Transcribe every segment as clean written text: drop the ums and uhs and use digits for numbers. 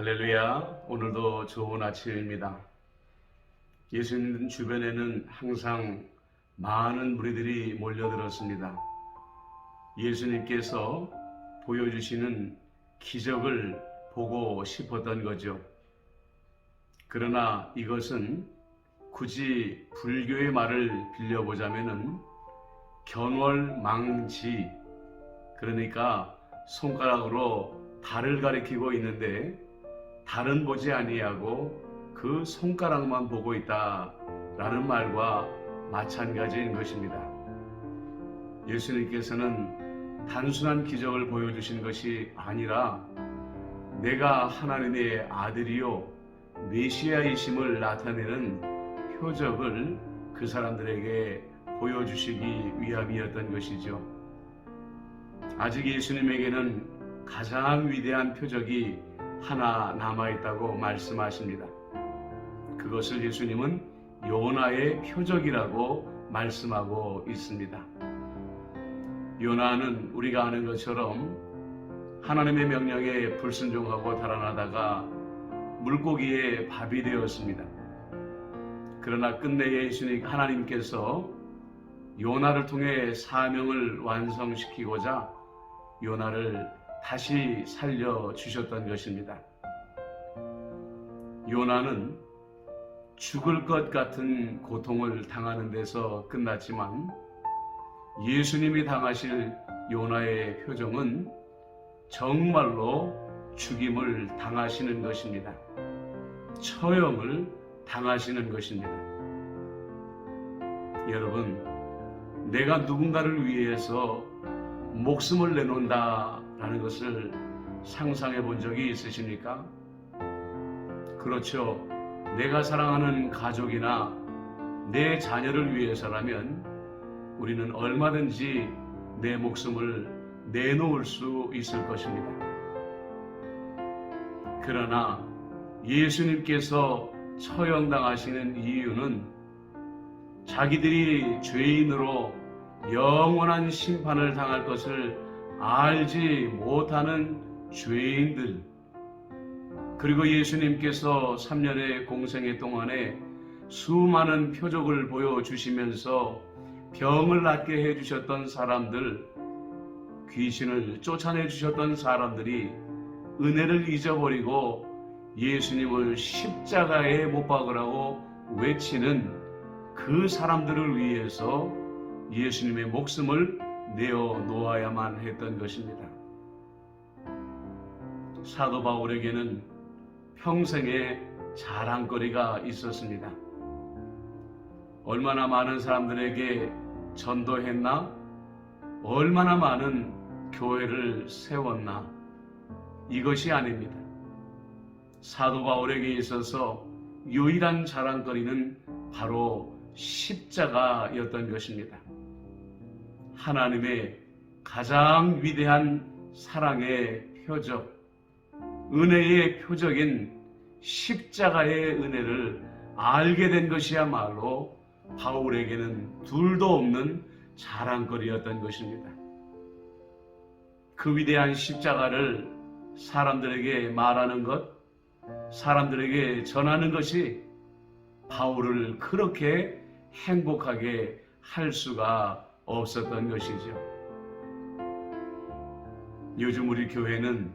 할렐루야, 오늘도 좋은 아침입니다. 예수님 주변에는 항상 많은 무리들이 몰려들었습니다. 예수님께서 보여주시는 기적을 보고 싶었던 거죠. 그러나 이것은 굳이 불교의 말을 빌려보자면은 견월망지, 그러니까 손가락으로 달을 가리키고 있는데 달은 보지 아니하고 그 손가락만 보고 있다라는 말과 마찬가지인 것입니다. 예수님께서는 단순한 기적을 보여주신 것이 아니라 내가 하나님의 아들이요 메시아이심을 나타내는 표적을 그 사람들에게 보여주시기 위함이었던 것이죠. 아직 예수님에게는 가장 위대한 표적이 하나 남아있다고 말씀하십니다. 그것을 예수님은 요나의 표적이라고 말씀하고 있습니다. 요나는 우리가 아는 것처럼 하나님의 명령에 불순종하고 달아나다가 물고기의 밥이 되었습니다. 그러나 끝내 예수님 하나님께서 요나를 통해 사명을 완성시키고자 요나를 다시 살려주셨던 것입니다. 요나는 죽을 것 같은 고통을 당하는 데서 끝났지만 예수님이 당하실 요나의 표정은 정말로 죽임을 당하시는 것입니다. 처형을 당하시는 것입니다. 여러분, 내가 누군가를 위해서 목숨을 내놓는다라는 것을 상상해 본 적이 있으십니까? 그렇죠. 내가 사랑하는 가족이나 내 자녀를 위해서라면 우리는 얼마든지 내 목숨을 내놓을 수 있을 것입니다. 그러나 예수님께서 처형당하시는 이유는 자기들이 죄인으로 영원한 심판을 당할 것을 알지 못하는 죄인들, 그리고 예수님께서 3년의 공생애 동안에 수많은 표적을 보여주시면서 병을 낫게 해주셨던 사람들, 귀신을 쫓아내 주셨던 사람들이 은혜를 잊어버리고 예수님을 십자가에 못 박으라고 외치는 그 사람들을 위해서 예수님의 목숨을 내어 놓아야만 했던 것입니다. 사도 바울에게는 평생의 자랑거리가 있었습니다. 얼마나 많은 사람들에게 전도했나? 얼마나 많은 교회를 세웠나? 이것이 아닙니다. 사도 바울에게 있어서 유일한 자랑거리는 바로 십자가였던 것입니다. 하나님의 가장 위대한 사랑의 표적, 은혜의 표적인 십자가의 은혜를 알게 된 것이야말로 바울에게는 둘도 없는 자랑거리였던 것입니다. 그 위대한 십자가를 사람들에게 말하는 것, 사람들에게 전하는 것이 바울을 그렇게 행복하게 할 수가 없었던 것이죠. 요즘 우리 교회는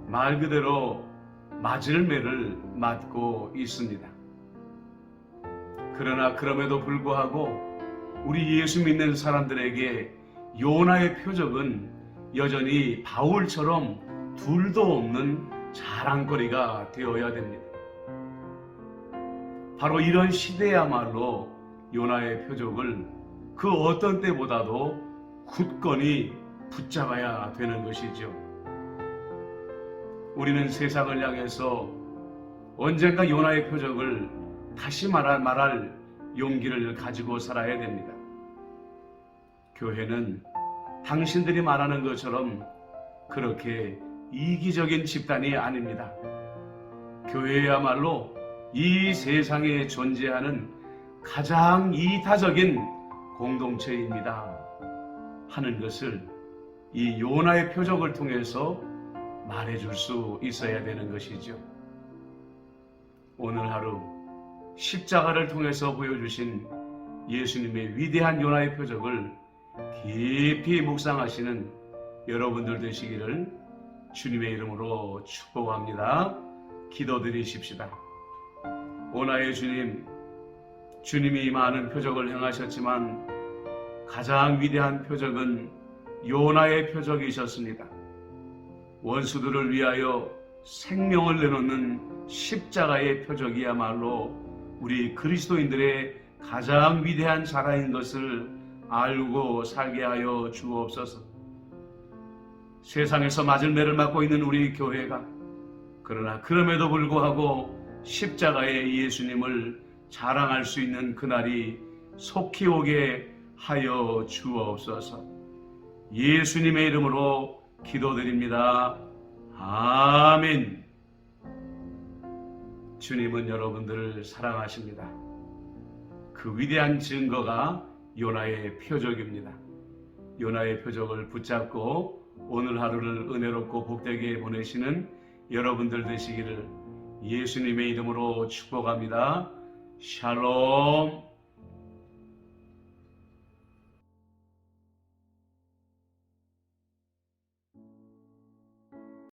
말 그대로 맞을 매를 맞고 있습니다. 그러나 그럼에도 불구하고 우리 예수 믿는 사람들에게 요나의 표적은 여전히 바울처럼 둘도 없는 자랑거리가 되어야 됩니다. 바로 이런 시대야말로 요나의 표적을 그 어떤 때보다도 굳건히 붙잡아야 되는 것이죠. 우리는 세상을 향해서 언젠가 요나의 표적을 다시 말할 용기를 가지고 살아야 됩니다. 교회는 당신들이 말하는 것처럼 그렇게 이기적인 집단이 아닙니다. 교회야말로 이 세상에 존재하는 가장 이타적인 공동체입니다 하는 것을 이 요나의 표적을 통해서 말해줄 수 있어야 되는 것이죠. 오늘 하루 십자가를 통해서 보여주신 예수님의 위대한 요나의 표적을 깊이 묵상하시는 여러분들 되시기를 주님의 이름으로 축복합니다. 기도드리십시다. 오나의 주님, 주님이 많은 표적을 행하셨지만 가장 위대한 표적은 요나의 표적이셨습니다. 원수들을 위하여 생명을 내놓는 십자가의 표적이야말로 우리 그리스도인들의 가장 위대한 자랑인 것을 알고 살게 하여 주옵소서. 세상에서 맞을 매를 맞고 있는 우리 교회가 그러나 그럼에도 불구하고 십자가의 예수님을 자랑할 수 있는 그날이 속히 오게 하여 주옵소서. 예수님의 이름으로 기도드립니다. 아멘. 주님은 여러분들을 사랑하십니다. 그 위대한 증거가 요나의 표적입니다. 요나의 표적을 붙잡고 오늘 하루를 은혜롭고 복되게 보내시는 여러분들 되시기를 예수님의 이름으로 축복합니다. 샬롬.